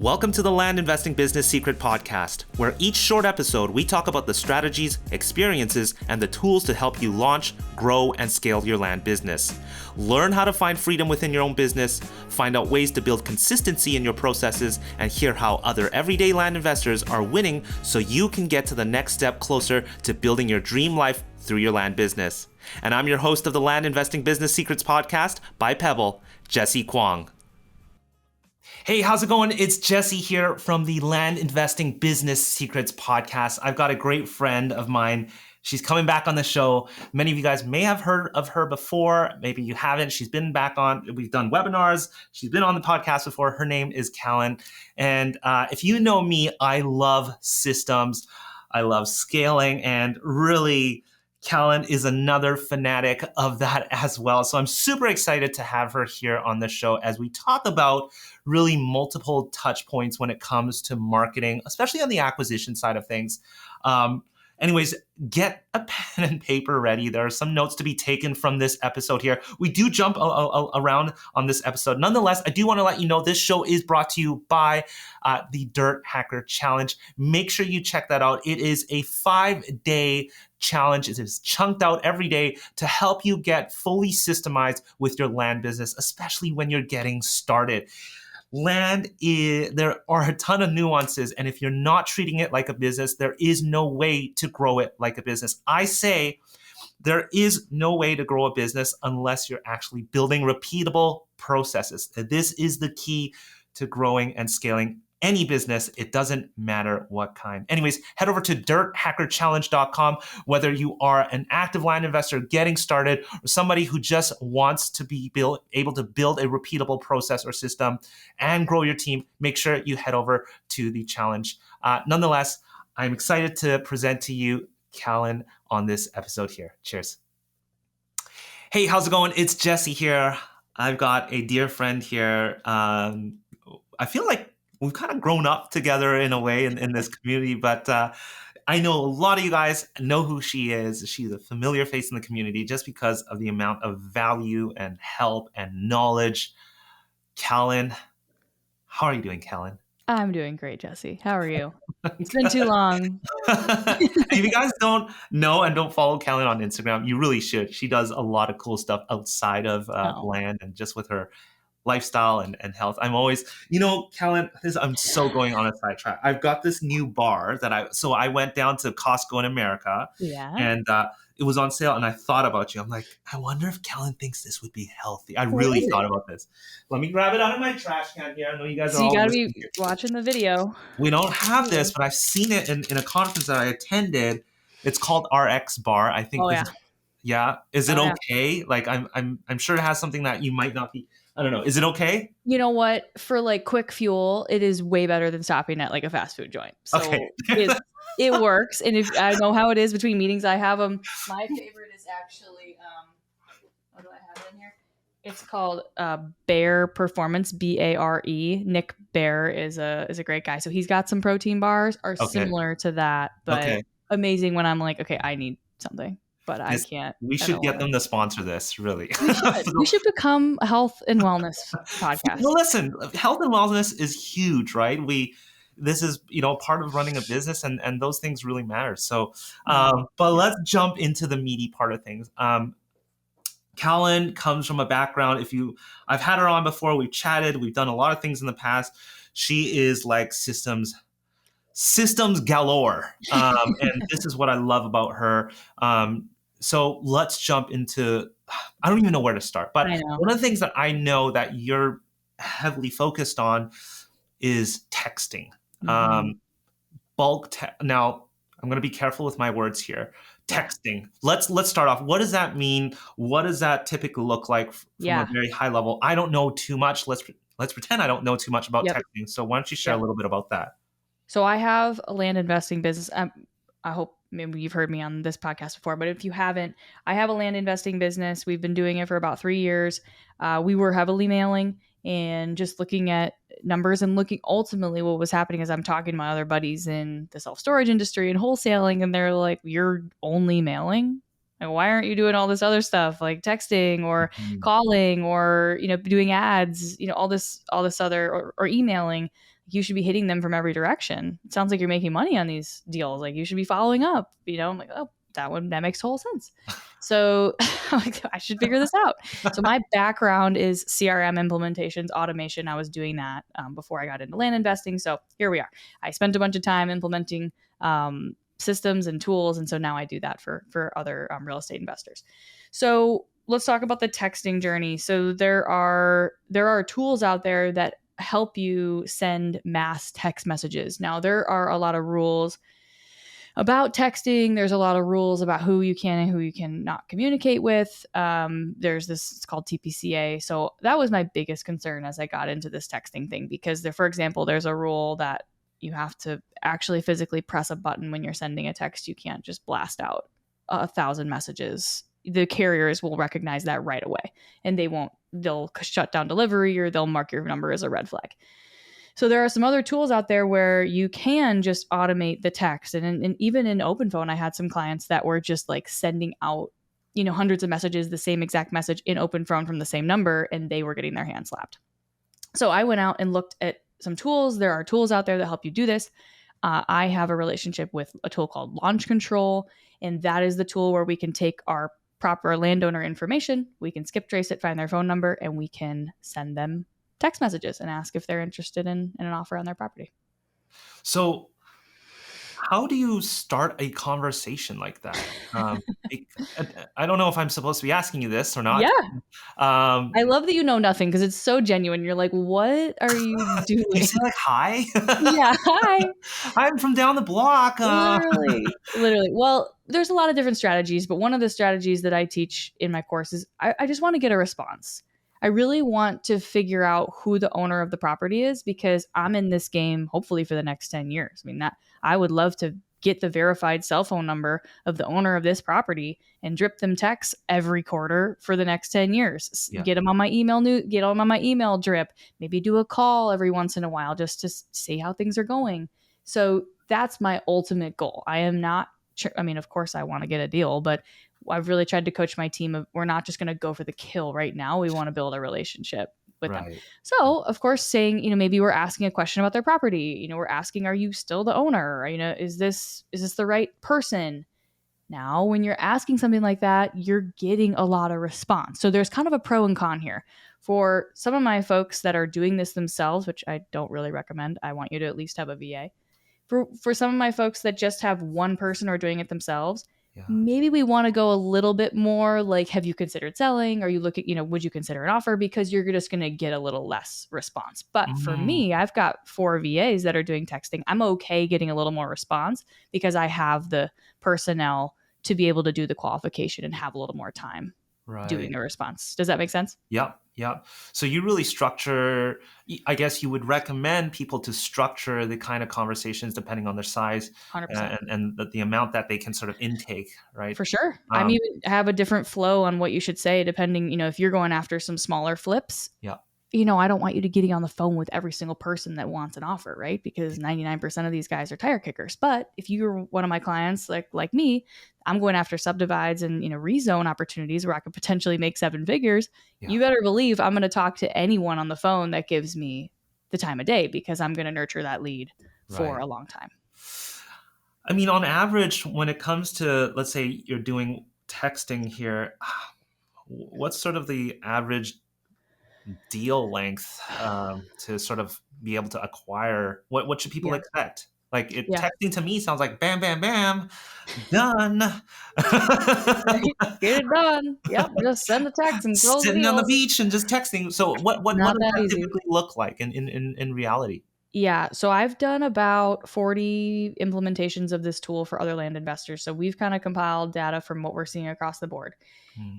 Welcome to the Land Investing Business Secret Podcast, where each short episode we talk about the strategies, experiences, and the tools to help you launch, grow, and scale your land business. Learn how to find freedom within your own business, find out ways to build consistency in your processes, and hear how other everyday land investors are winning so you can get to the next step closer to building your dream life through your land business. And I'm your host of the Land Investing Business Secrets Podcast by Pebble, Jesse Kwong. Hey, how's it going? It's Jesse here from the Land Investing Business Secrets Podcast. I've got a great friend of mine. She's coming back on the show. Many of you guys may have heard of her before. Maybe you haven't. She's been back on. We've done webinars. She's been on the podcast before. Her name is Callan. And if you know me, I love systems. I love scaling, and really, Callan is another fanatic of that as well. So I'm super excited to have her here on the show as we talk about really multiple touch points when it comes to marketing, especially on the acquisition side of things. Anyways, get a pen and paper ready. There are some notes to be taken from this episode here. We do jump around on this episode. Nonetheless, I do want to let you know this show is brought to you by the Dirt Hacker Challenge. Make sure you check that out. It is a 5-day challenge. It is chunked out every day to help you get fully systemized with your land business, especially when you're getting started. There are a ton of nuances, and if you're not treating it like a business, there is no way to grow it like a business. I say there is no way to grow a business unless you're actually building repeatable processes. This is the key to growing and scaling any business. It doesn't matter what kind. Anyways, head over to dirthackerchallenge.com. Whether you are an active land investor getting started or somebody who just wants to be able to build a repeatable process or system and grow your team, make sure you head over to the challenge. Nonetheless, I'm excited to present to you Callan on this episode here. Cheers. Hey, how's it going? It's Jesse here. I've got a dear friend here. I feel like we've kind of grown up together in a way in this community, but I know a lot of you guys know who she is. She's a familiar face in the community just because of the amount of value and help and knowledge. Callan, how are you doing, Callan? I'm doing great, Jesse. How are you? It's been too long. If you guys don't know and don't follow Callan on Instagram, you really should. She does a lot of cool stuff outside of land and just with her lifestyle and health. I'm always, Callan, I'm so going on a sidetrack. I've got this new bar that I went down to Costco in America, and it was on sale, and I thought about you. I'm like, I wonder if Callan thinks this would be healthy. I really thought about this. Let me grab it out of my trash can here. I know you guys are all gotta be watching the video. We don't have this, but I've seen it in a conference that I attended. It's called RX Bar. I think. Is it okay? Like, I'm sure it has something that you might not be. I don't know. Is it okay? You know what? For like quick fuel, it is way better than stopping at like a fast food joint. So it works. And if I know how it is between meetings, I have them. My favorite is actually, what do I have in here? It's called Bear Performance, Bare. Nick Bear is a great guy. So he's got some protein bars are similar to that, but amazing when I'm like, okay, I need something. But I can't. We should get them to sponsor this, really. We should become a health and wellness podcast. Well, listen, health and wellness is huge, right? This is, part of running a business, and those things really matter. So, but let's jump into the meaty part of things. Callan comes from a background. I've had her on before. We've chatted. We've done a lot of things in the past. She is like systems galore. And this is what I love about her. So let's jump into, I don't even know where to start, but one of the things that I know that you're heavily focused on is texting. Now, I'm going to be careful with my words here. Texting. Let's start off. What does that mean? What does that typically look like from a very high level? I don't know too much. Let's pretend I don't know too much about texting. So why don't you share a little bit about that? So I have a land investing business. I hope maybe you've heard me on this podcast before, but if you haven't, I have a land investing business. We've been doing it for about 3 years. We were heavily mailing and just looking at numbers and looking ultimately what was happening is I'm talking to my other buddies in the self-storage industry and wholesaling, and they're like, you're only mailing? Like, why aren't you doing all this other stuff like texting or calling or, doing ads, all this other or emailing? You should be hitting them from every direction. It sounds like you're making money on these deals. Like, you should be following up. I'm like, oh, that makes total sense. So I'm like, I should figure this out. So my background is CRM implementations, automation. I was doing that before I got into land investing. So here we are. I spent a bunch of time implementing systems and tools, and so now I do that for other real estate investors. So let's talk about the texting journey. So there are tools out there that help you send mass text messages. Now, there are a lot of rules about texting. There's a lot of rules about who you can and who you cannot communicate with. There's this, it's called TPCA. So that was my biggest concern as I got into this texting thing, because there, for example, there's a rule that you have to actually physically press a button when you're sending a text. You can't just blast out 1,000 messages. The carriers will recognize that right away, and they'll shut down delivery, or they'll mark your number as a red flag. So there are some other tools out there where you can just automate the text. And even in OpenPhone, I had some clients that were just like sending out, hundreds of messages, the same exact message in OpenPhone from the same number, and they were getting their hand slapped. So I went out and looked at some tools. There are tools out there that help you do this. I have a relationship with a tool called Launch Control, and that is the tool where we can take our proper landowner information, we can skip trace it, find their phone number, and we can send them text messages and ask if they're interested in an offer on their property. So how do you start a conversation like that? I don't know if I'm supposed to be asking you this or not. Yeah. I love that you know nothing, because it's so genuine. You're like, what are you doing? You say like, hi? Yeah, hi. I'm from down the block. Literally. Well, there's a lot of different strategies, but one of the strategies that I teach in my course is I just want to get a response. I really want to figure out who the owner of the property is, because I'm in this game hopefully for the next 10 years. I mean, that I would love to get the verified cell phone number of the owner of this property and drip them texts every quarter for the next 10 years. Yeah. Get them on my email drip, maybe do a call every once in a while just to see how things are going. So that's my ultimate goal. I am not, of course I want to get a deal, but I've really tried to coach my team of, we're not just going to go for the kill right now. We want to build a relationship with them. So of course saying, maybe we're asking a question about their property, we're asking, are you still the owner? Or, is this the right person? Now, when you're asking something like that, you're getting a lot of response. So there's kind of a pro and con here. For some of my folks that are doing this themselves, which I don't really recommend, I want you to at least have a VA. For some of my folks that just have one person or doing it themselves, maybe we want to go a little bit more like, have you considered selling? Are you looking, would you consider an offer? Because you're just going to get a little less response. But for me, I've got 4 VAs that are doing texting. I'm okay getting a little more response because I have the personnel to be able to do the qualification and have a little more time doing the response. Does that make sense? Yep. So you really structure, I guess you would recommend people to structure the kind of conversations depending on their size 100%. and the amount that they can sort of intake, right? For sure. I mean, have a different flow on what you should say depending, if you're going after some smaller flips. Yeah. I don't want you to getting on the phone with every single person that wants an offer, right? Because 99% of these guys are tire kickers. But if you're one of my clients, like me, I'm going after subdivides and, rezone opportunities where I could potentially make 7 figures. Yeah. You better believe I'm going to talk to anyone on the phone that gives me the time of day, because I'm going to nurture that lead for a long time. I mean, on average, when it comes to, let's say you're doing texting here, what's sort of the average deal length to sort of be able to acquire? What should people expect? Like texting to me sounds like bam, bam, bam, done. Get it done. Yep, just send the text and close the deal. Sitting on the beach and just texting. So what does that typically look like in reality? Yeah, so I've done about 40 implementations of this tool for other land investors. So we've kind of compiled data from what we're seeing across the board.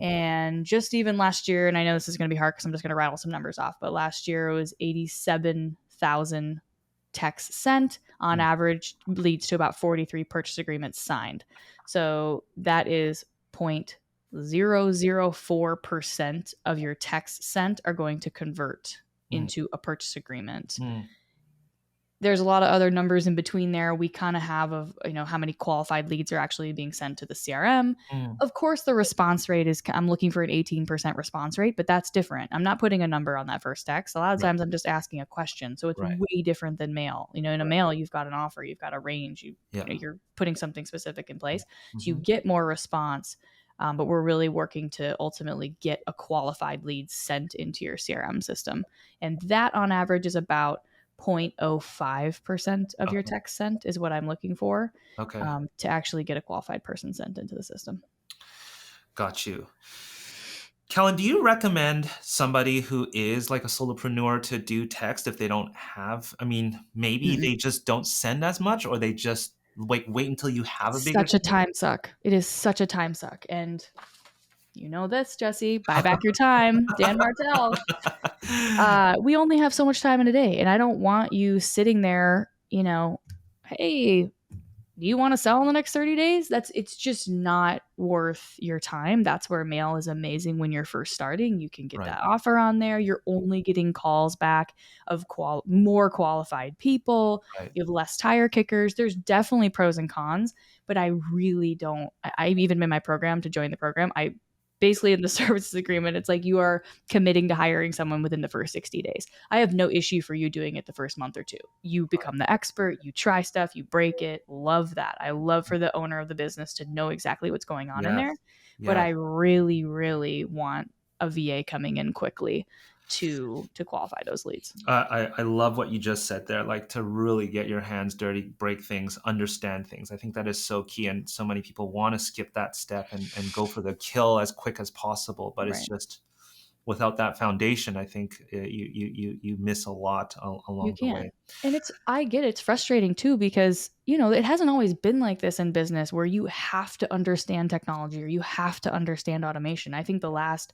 And just even last year, and I know this is going to be hard because I'm just going to rattle some numbers off, but last year it was 87,000 texts sent. On average, leads to about 43 purchase agreements signed. So that is 0.004% of your texts sent are going to convert into a purchase agreement. there's a lot of other numbers in between there. We kind of have of, how many qualified leads are actually being sent to the CRM. Mm, Of course, the response rate is, I'm looking for an 18% response rate, but that's different. I'm not putting a number on that first text. A lot of right, times I'm just asking a question. So it's right, way different than mail. In a right. mail, you've got an offer, you've got a range, Yeah. you're putting something specific in place. So you Hmm. get more response. But we're really working to ultimately get a qualified lead sent into your CRM system. And that on average is about 0.05% of your Okay. text sent is what I'm looking for, Okay. to actually get a qualified person sent into the system. Got you. Callan, do you recommend somebody who is like a solopreneur to do text if they don't have, I mean, maybe Mm-mm. they just don't send as much, or they just wait until you have a It's bigger such a team? time suck. It is such a time suck. And you know this, Jesse, buy back your time. Dan Martell. We only have so much time in a day. And I don't want you sitting there, hey, do you want to sell in the next 30 days? It's just not worth your time. That's where mail is amazing when you're first starting. You can get Right, that offer on there. You're only getting calls back of more qualified people. right. You have less tire kickers. There's definitely pros and cons, but I really don't. I've even been my program to join the program. I basically in the services agreement, it's like you are committing to hiring someone within the first 60 days. I have no issue for you doing it the first month or two. You become the expert, you try stuff, you break it. Love that. I love for the owner of the business to know exactly what's going on in Yes, there. But yes. I really, really want a VA coming in quickly to qualify those leads. I love what you just said there, like to really get your hands dirty, break things, understand things. I think that is so key. And so many people want to skip that step and go for the kill as quick as possible. But it's Right. just without that foundation, I think you miss a lot You along the can. way. And I get it. It's frustrating too because, it hasn't always been like this in business where you have to understand technology or you have to understand automation. I think the last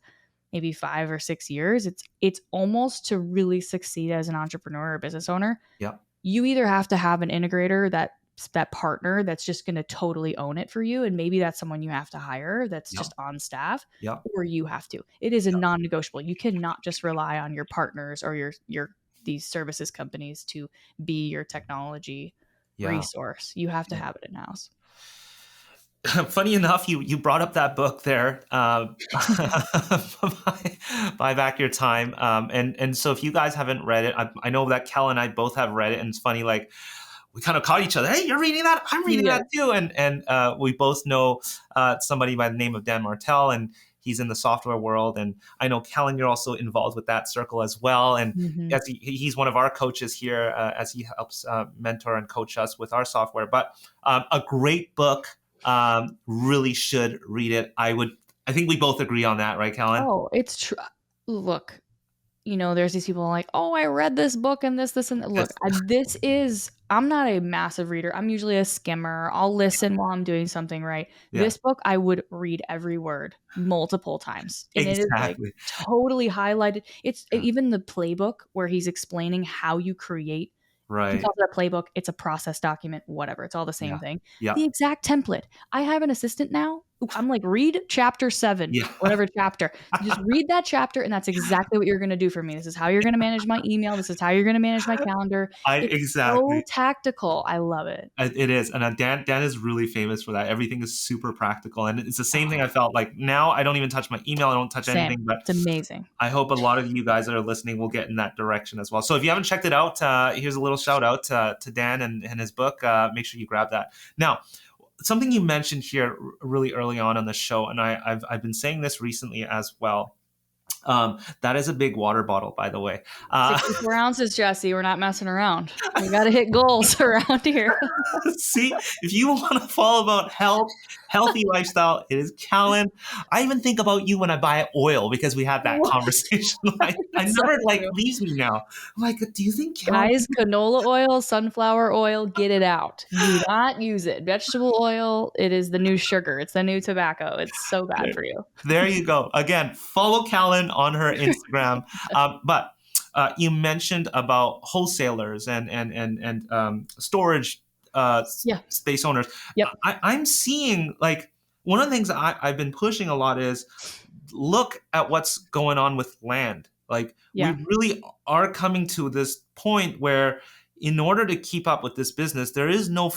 maybe 5 or 6 years, it's almost to really succeed as an entrepreneur or business owner, Yep, you either have to have an integrator that partner that's just going to totally own it for you, and maybe that's someone you have to hire that's yep, just on staff, yep, or you have to. It is a yep, non-negotiable. You cannot just rely on your partners or your these services companies to be your technology yeah. resource. You have to Yeah. have it in house. Funny enough, you brought up that book there, buy back your time, and so if you guys haven't read it, I know that Kel and I both have read it, and it's funny, like we kind of caught each other. Hey, you're reading that? I'm reading Yeah. that too, and we both know somebody by the name of Dan Martell, and he's in the software world, and I know Callan, you're also involved with that circle as well, and Hmm. as he's one of our coaches here, as he helps mentor and coach us with our software, but a great book. Really should read it. I think we both agree on that, right, Callan? Oh, it's true. Look, there's these people like, oh, I read this book and this, and that. Look, Yes. I'm not a massive reader. I'm usually a skimmer. I'll listen while I'm doing something, right? Yeah, This book, I would read every word multiple times. And it is like exactly. totally highlighted. It's Yeah. even the playbook where he's explaining how you create. He Right. calls it a playbook. It's a process document, whatever. It's all the same Yeah. thing. Yeah. The exact template. I have an assistant now. I'm like, read chapter 7, Yeah. whatever chapter. Just read that chapter, and that's exactly what you're going to do for me. This is how you're going to manage my email. This is how you're going to manage my calendar. I It's so exactly. tactical. I love it. It is, and Dan is really famous for that. Everything is super practical, and it's the same thing. Oh, I felt like now I don't even touch my email. I don't touch same. anything, but It's amazing. I hope a lot of you guys that are listening will get in that direction as well. So if you haven't checked it out, here's a little shout out to Dan and his book. Make sure you grab that. Now, something you mentioned here really early on the show, and I've been saying this recently as well. That is a big water bottle, by the way. 64 ounces, Jesse. We're not messing around. We got to hit goals around here. See, if you want to follow about health, healthy lifestyle, it is Callan. I even think about you when I buy oil because we had that conversation. I So never like true. leaves me now. I'm like, do you think Callan? Guys, canola oil, sunflower oil, get it out. Do not use it. Vegetable oil, it is the new sugar. It's the new tobacco. It's so bad for you. There you go. Again, follow Callan on her Instagram. But you mentioned about wholesalers and storage Yeah. space owners. Yep. I'm seeing like one of the things I've been pushing a lot is look at what's going on with land. Like we Yeah. really are coming to this point where in order to keep up with this business, there is no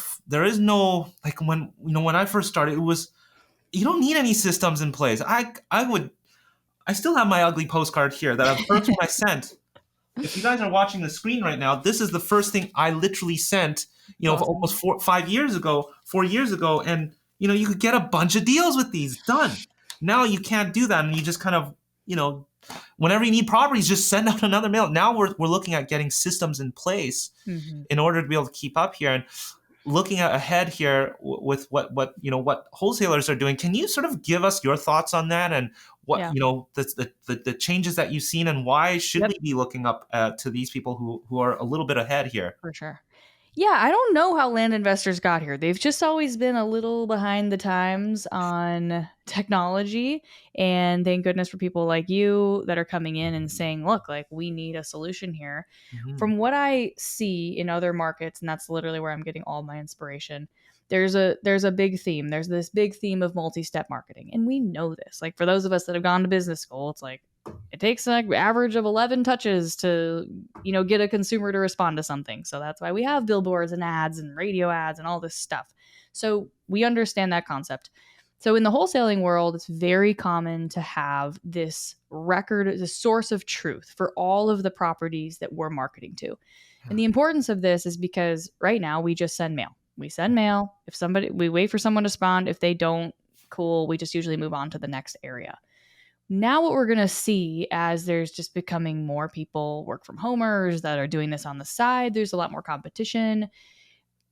like when I first started, it was, you don't need any systems in place. I still have my ugly postcard here that first one I sent. If you guys are watching the screen right now, this is the first thing I literally sent, Awesome. almost 4 years ago. And, you could get a bunch of deals with these done. Now you can't do that. And you just kind of, whenever you need properties, just send out another mail. Now we're looking at getting systems in place in order to be able to keep up here. And looking ahead here with what wholesalers are doing, can you sort of give us your thoughts on that and what the changes that you've seen, and why should we be looking up to these people who are a little bit ahead here? For sure. Yeah, I don't know how land investors got here. They've just always been a little behind the times on technology. And thank goodness for people like you that are coming in and saying, look, like, we need a solution here. From what I see in other markets, and that's literally where I'm getting all my inspiration, there's a big theme. There's this big theme of multi-step marketing. And we know this. Like, for those of us that have gone to business school, it's like, it takes an average of 11 touches to, get a consumer to respond to something. So that's why we have billboards and ads and radio ads and all this stuff. So we understand that concept. So in the wholesaling world, it's very common to have this record, the source of truth for all of the properties that we're marketing to. And the importance of this is because right now we just send mail. We send mail. We wait for someone to respond. If they don't, cool. We just usually move on to the next area. Now what we're going to see, as there's just becoming more people work from homers that are doing this on the side, there's a lot more competition.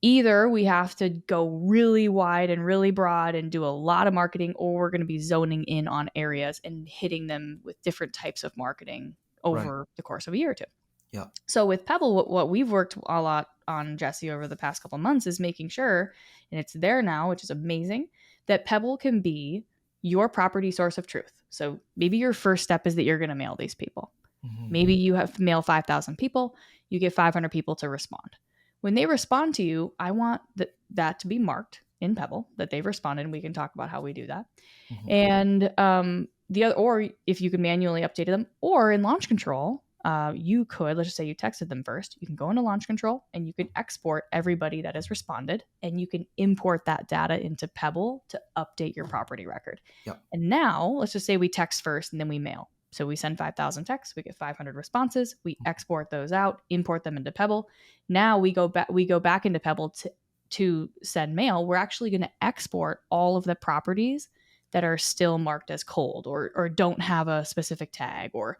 Either we have to go really wide and really broad and do a lot of marketing, or we're going to be zoning in on areas and hitting them with different types of marketing over the course of a year or two. Yeah. So with Pebble, what we've worked a lot on, Jesse, over the past couple of months is making sure, and it's there now, which is amazing, that Pebble can be your property source of truth. So maybe your first step is that you're going to mail these people. Maybe you have to mail 5,000 people. You get 500 people to respond. When they respond to you, I want that to be marked in Pebble that they've responded, and we can talk about how we do that. And or if you can manually update them, or in launch control, you could, let's just say you texted them first, you can go into launch control and you can export everybody that has responded, and you can import that data into Pebble to update your property record. And now let's just say we text first and then we mail. So we send 5,000 texts, we get 500 responses, we export those out, import them into Pebble. Now we go back into Pebble to send mail. We're actually going to export all of the properties that are still marked as cold or don't have a specific tag, or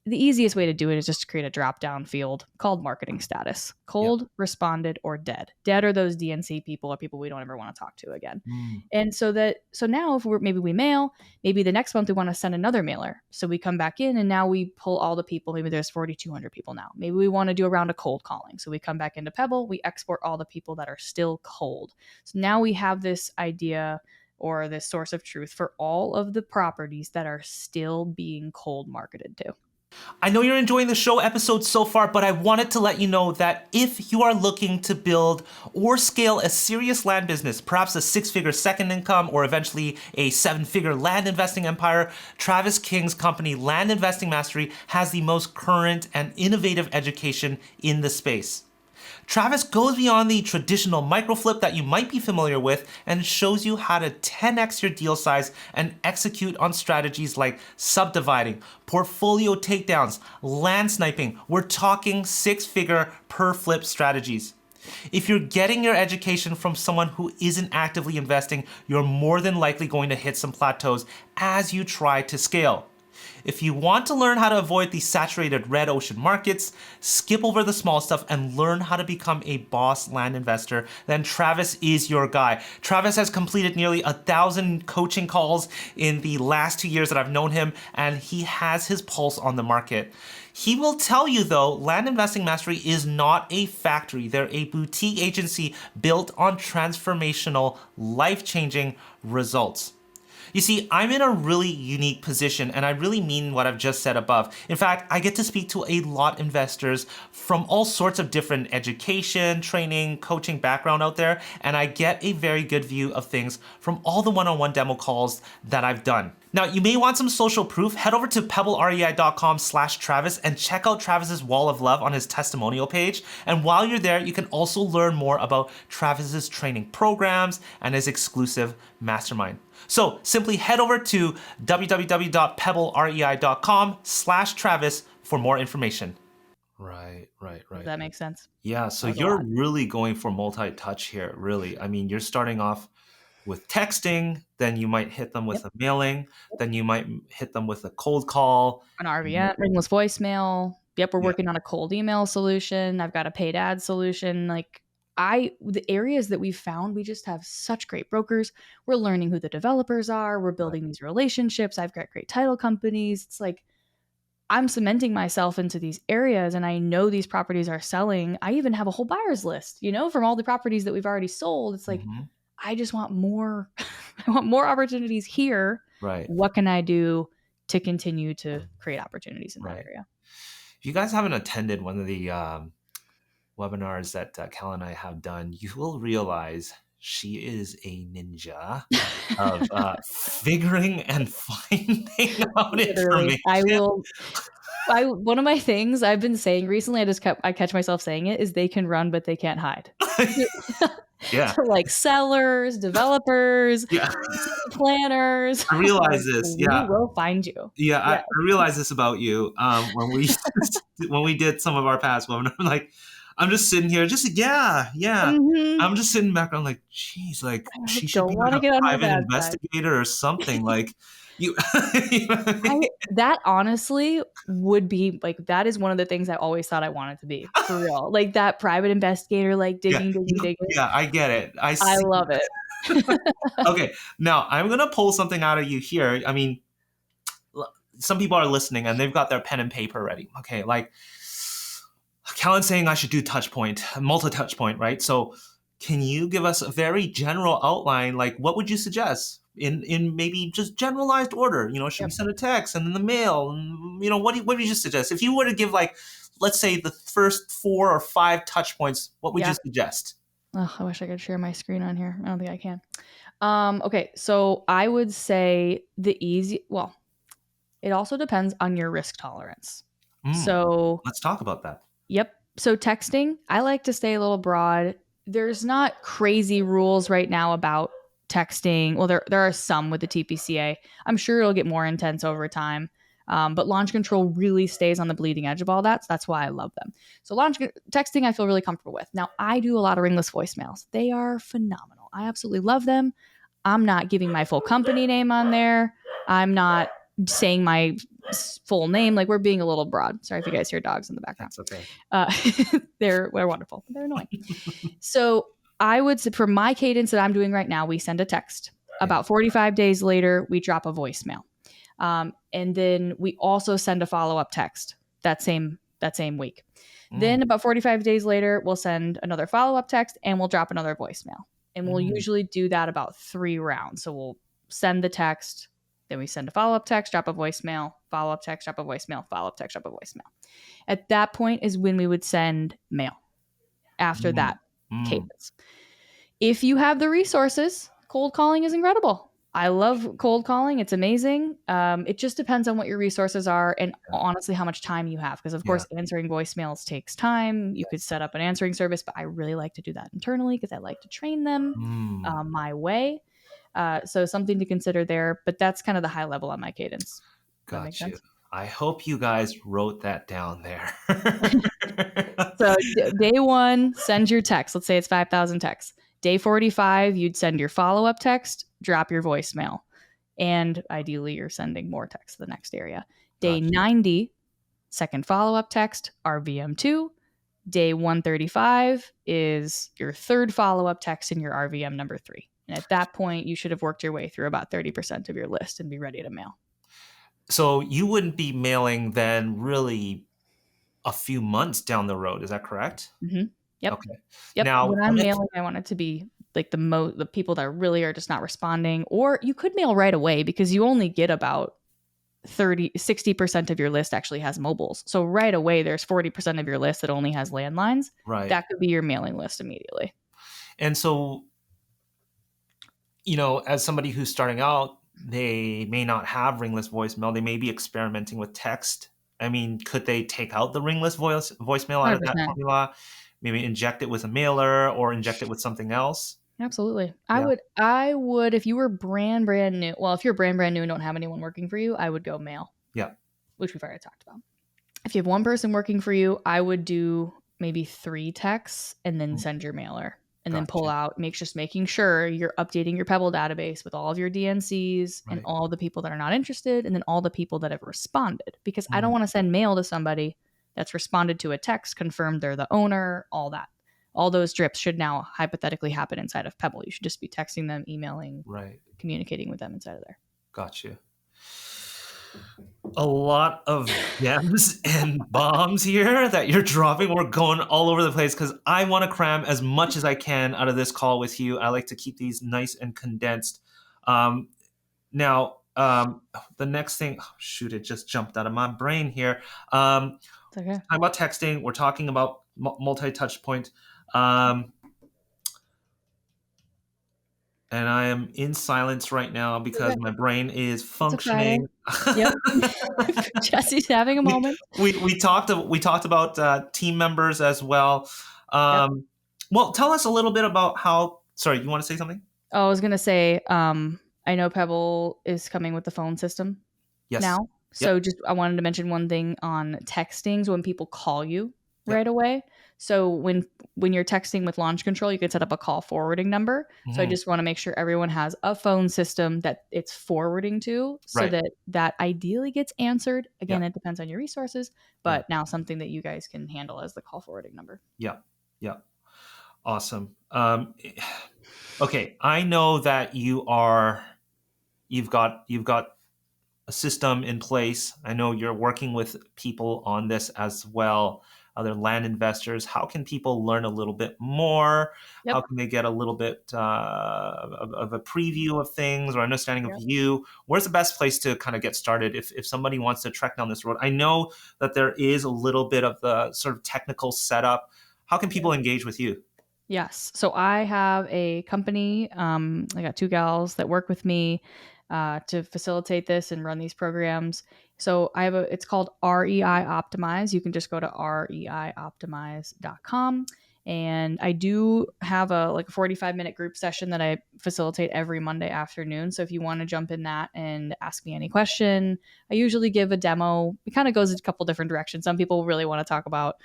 the easiest way to do it is just to create a drop-down field called marketing status. Cold, responded, or dead. Dead are those DNC people, or people we don't ever want to talk to again. And so now if maybe we mail, maybe the next month we want to send another mailer. So we come back in and now we pull all the people. Maybe there's 4,200 people now. Maybe we want to do a round of cold calling. So we come back into Pebble, we export all the people that are still cold. So now we have this idea or this source of truth for all of the properties that are still being cold marketed to. I know you're enjoying the show episode so far, but I wanted to let you know that if you are looking to build or scale a serious land business, perhaps a 6-figure second income or eventually a 7-figure land investing empire, Travis King's company, Land Investing Mastery, has the most current and innovative education in the space. Travis goes beyond the traditional microflip that you might be familiar with and shows you how to 10x your deal size and execute on strategies like subdividing, portfolio takedowns, land sniping. We're talking 6-figure per flip strategies. If you're getting your education from someone who isn't actively investing, you're more than likely going to hit some plateaus as you try to scale. If you want to learn how to avoid the saturated red ocean markets, skip over the small stuff, and learn how to become a boss land investor, then Travis is your guy. Travis has completed nearly 1,000 coaching calls in the last 2 years that I've known him, and he has his pulse on the market. He will tell you, though, Land Investing Mastery is not a factory. They're a boutique agency built on transformational, life-changing results. You see, I'm in a really unique position, and I really mean what I've just said above. In fact, I get to speak to a lot of investors from all sorts of different education, training, coaching background out there, and I get a very good view of things from all the one-on-one demo calls that I've done. Now, you may want some social proof. Head over to pebblerei.com/Travis and check out Travis's wall of love on his testimonial page. And while you're there, you can also learn more about Travis's training programs and his exclusive mastermind. So simply head over to www.pebblerei.com/Travis for more information. Right. Does that make sense? Yeah, so you're really going for multi-touch here, really. I mean, you're starting off with texting, then you might hit them with a mailing, then you might hit them with a cold call. An RVM, ringless voicemail. Yep, we're working on a cold email solution. I've got a paid ad solution. Like the areas that we've found, we just have such great brokers. We're learning who the developers are. We're building these relationships. I've got great title companies. It's like I'm cementing myself into these areas and I know these properties are selling. I even have a whole buyer's list, from all the properties that we've already sold. It's like, I just want more. I want more opportunities here. Right. What can I do to continue to create opportunities in that area? If you guys haven't attended one of the webinars that Callan and I have done, you will realize she is a ninja of figuring and finding out information. One of my things I've been saying recently, I catch myself saying it, is they can run, but they can't hide. Yeah. So like sellers, developers, planners. I realize this. Yeah. We will find you. Yeah. I realize this about you. When we did some of our past webinars, like, I'm just sitting here, I'm just sitting back. I'm like, geez, like she should be like a private investigator or something. Like you. That honestly would be like, that is one of the things I always thought I wanted to be, for real. Like that private investigator, like digging. Yeah, I get it. I love it. Okay, now I'm gonna pull something out of you here. I mean, some people are listening and they've got their pen and paper ready. Okay, like Callan's saying I should do multi-touch point, right? So can you give us a very general outline? Like, what would you suggest in maybe just generalized order? Should we send a text and then the mail? And, what would you suggest? If you were to give, like, let's say the first 4 or 5 touch points, what would you suggest? Oh, I wish I could share my screen on here. I don't think I can. Okay, so I would say it also depends on your risk tolerance. So let's talk about that. Yep. So texting, I like to stay a little broad. There's not crazy rules right now about texting. Well, there are some with the TPCA. I'm sure it'll get more intense over time. But launch control really stays on the bleeding edge of all that. So that's why I love them. So texting, I feel really comfortable with. Now, I do a lot of ringless voicemails. They are phenomenal. I absolutely love them. I'm not giving my full company name on there. I'm not saying my full name. Like, we're being a little broad. Sorry if you guys hear dogs in the background. That's okay. They're wonderful. They're annoying. So I would say, for my cadence that I'm doing right now, we send a text. About 45 days later, we drop a voicemail. And then we also send a follow-up text that same week. Then about 45 days later, we'll send another follow-up text and we'll drop another voicemail. And we'll usually do that about 3 rounds. So we'll send the text, then we send a follow-up text, drop a voicemail, follow-up text, drop a voicemail, follow-up text, drop a voicemail. At that point is when we would send mail after that cadence. If you have the resources, cold calling is incredible. I love cold calling. It's amazing. It just depends on what your resources are and honestly how much time you have. Because, of course, answering voicemails takes time. You could set up an answering service, but I really like to do that internally because I like to train them my way. So something to consider there. But that's kind of the high level on my cadence. Got you. I hope you guys wrote that down there. So day 1, send your text. Let's say it's 5,000 texts. Day 45, you'd send your follow-up text, drop your voicemail. And ideally, you're sending more text to the next area. Day 90, second follow-up text, RVM2. Day 135 is your third follow-up text in your RVM number 3. And at that point, you should have worked your way through about 30% of your list and be ready to mail. So you wouldn't be mailing then really a few months down the road. Is that correct? Mm-hmm. Yep. Okay. Yep. Now, when I'm mailing, I want it to be like the people that really are just not responding. Or you could mail right away because you only get about 60% of your list actually has mobiles. So right away, there's 40% of your list that only has landlines. Right. That could be your mailing list immediately. And so, as somebody who's starting out, they may not have ringless voicemail. They may be experimenting with text. I mean, could they take out the ringless voicemail out of that 100%. formula? Maybe inject it with a mailer or inject it with something else? Absolutely. Yeah. I would, if you were brand new, well, if you're brand new and don't have anyone working for you, I would go mail, Yeah. which we've already talked about. If you have one person working for you, I would do maybe 3 texts and then Mm, send your mailer and then pull gotcha. out, just making sure you're updating your Pebble database with all of your DNCs and Right. all the people that are not interested and then all the people that have responded, because I don't Mm, want to send mail to somebody that's responded to a text, confirmed they're the owner, all that. All those drips should now hypothetically happen inside of Pebble. You should just be texting them, emailing, right. communicating with them inside of there. Gotcha. A lot of gems and bombs here that you're dropping. We're going all over the place because I want to cram as much as I can out of this call with you. I like to keep these nice and condensed. Um, now, the next thing, oh, shoot, it just jumped out of my brain here. It's okay. Talking about texting, we're talking about multi-touch point. Um, and I am in silence right now because Okay. my brain is It's a Friday. functioning. Yep. Jesse's having a we, moment. we talked about team members as well. Yep. Well, tell us a little bit about how. Sorry, you want to say something? Oh, I was gonna say, I know Pebble is coming with the phone system Yes. now. Yep. So just I wanted to mention one thing on texting. So when people call you Yep. right away. So when you're texting with launch control, you can set up a call forwarding number. So I Mhm. just want to make sure everyone has a phone system that it's forwarding to, so Right. that ideally gets answered. Yeah. Again, it depends on your resources, Yeah. but now something that you guys can handle as the call forwarding number. Yeah. Yeah. Awesome. Okay, I know that you've got a system in place. I know you're working with people on this as well, other land investors. How can people learn a little bit more? How Yep. can they get a little bit of a preview of things or understanding of Yep. you? Where's the best place to kind of get started if somebody wants to trek down this road? I know that there is a little bit of the sort of technical setup. How can people engage with you? Yes. So I have a company. I got 2 gals that work with me to facilitate this and run these programs. So I have it's called REI Optimize. You can just go to reioptimize.com. And I do have a 45-minute group session that I facilitate every Monday afternoon. So if you want to jump in that and ask me any question, I usually give a demo. It kind of goes in a couple different directions. Some people really want to talk about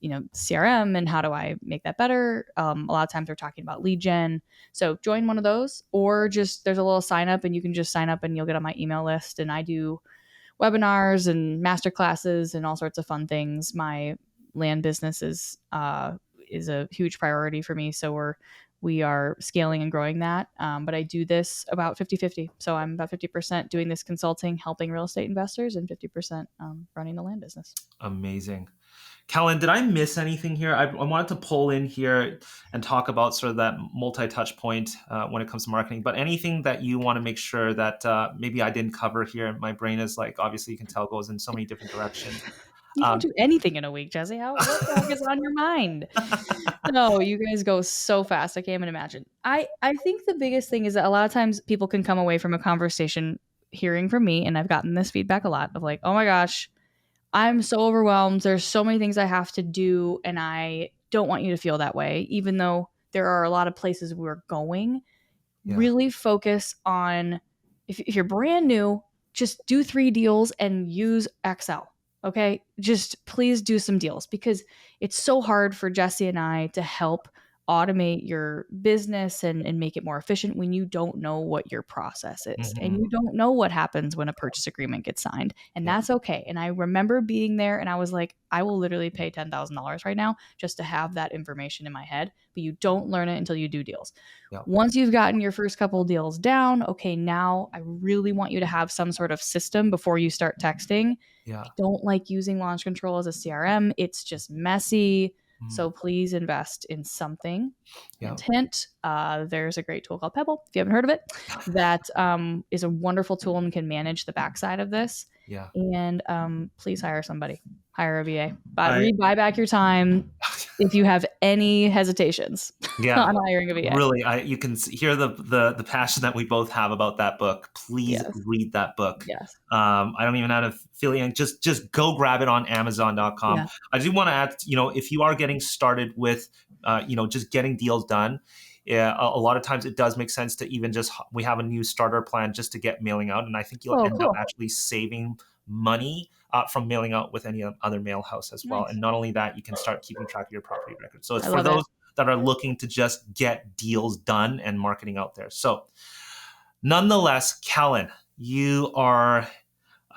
CRM and how do I make that better. A lot of times we're talking about lead gen. So join one of those, or just there's a little sign up and you can just sign up and you'll get on my email list. And I do webinars and master classes and all sorts of fun things. My land business is a huge priority for me. So we are scaling and growing that. But I do this about 50-50. So I'm about 50% doing this consulting, helping real estate investors, and 50% running the land business. Amazing. Callan, did I miss anything here? I wanted to pull in here and talk about sort of that multi-touch point when it comes to marketing, but anything that you want to make sure that maybe I didn't cover here. My brain is like, obviously you can tell, goes in so many different directions. You don't Um, do anything in a week, Jesse. What the heck is on your mind? No, you guys go so fast. I can't even imagine. I think the biggest thing is that a lot of times people can come away from a conversation hearing from me, and I've gotten this feedback a lot of like, oh my gosh, I'm so overwhelmed. There's so many things I have to do, and I don't want you to feel that way, even though there are a lot of places we're going. yeah. Really focus on, if you're brand new, just do 3 deals and use Excel. Okay. Just please do some deals, because it's so hard for Jesse and I to help automate your business and make it more efficient when you don't know what your process is and Hmm. you don't know what happens when a purchase agreement gets signed. And Yeah. that's okay. And I remember being there and I was like, I will literally pay $10,000 right now just to have that information in my head, but you don't learn it until you do deals. Yeah. Once you've gotten your first couple deals down, okay, now I really want you to have some sort of system before you start texting. I Yeah. don't like using launch control as a CRM. It's just messy. Mm, So please invest in something. yeah. And hint, there's a great tool called Pebble, if you haven't heard of it, that is a wonderful tool and can manage the backside of this. Yeah. And please hire somebody, hire a VA. But I buy back your time. if you have any hesitations on hiring a VA. Really, you can hear the passion that we both have about that book. Please read that book. Yes. I don't even have a feeling. Just go grab it on Amazon.com. Yeah. I do want to add, if you are getting started with, just getting deals done, a lot of times it does make sense to even we have a new starter plan just to get mailing out. And I think you'll end up actually saving money from mailing out with any other mail house as well. And not only that, you can start keeping track of your property records. So it's for those that are looking to just get deals done and marketing out there. So nonetheless, Callan, you are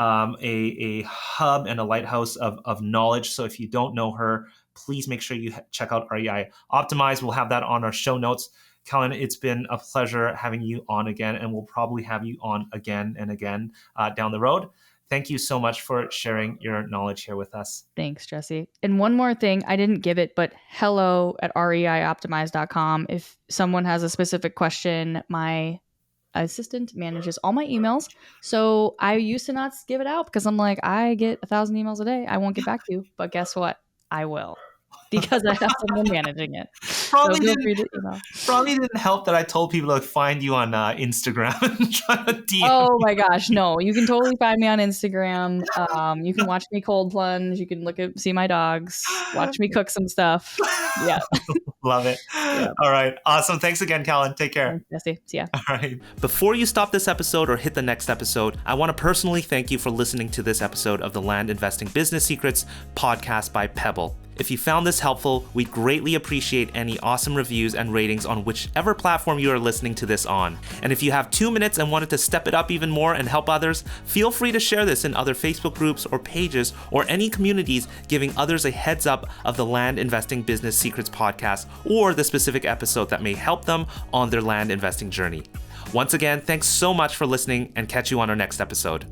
a hub and a lighthouse of knowledge. So if you don't know her, please make sure you check out REI Optimize. We'll have that on our show notes. Callan, it's been a pleasure having you on again, and we'll probably have you on again and again down the road. Thank you so much for sharing your knowledge here with us. Thanks, Jesse. And one more thing, I didn't give it, but hello@reioptimize.com. If someone has a specific question, my assistant manages all my emails. So I used to not give it out because I'm like, I get 1,000 emails a day. I won't get back to you. But guess what? I will. Because I have someone managing it. Probably didn't help that I told people to find you on Instagram and try to DM. Oh my gosh, no! You can totally find me on Instagram. You can watch me cold plunge. You can see my dogs. Watch me cook some stuff. Yeah, love it. Yeah. All right, awesome. Thanks again, Callan. Take care. Thanks, Jesse. See ya. All right. Before you stop this episode or hit the next episode, I want to personally thank you for listening to this episode of the Land Investing Business Secrets podcast by Pebble. If you found this helpful, we'd greatly appreciate any awesome reviews and ratings on whichever platform you are listening to this on. And if you have 2 minutes and wanted to step it up even more and help others, feel free to share this in other Facebook groups or pages or any communities, giving others a heads up of the Land Investing Business Secrets podcast or the specific episode that may help them on their land investing journey. Once again, thanks so much for listening, and catch you on our next episode.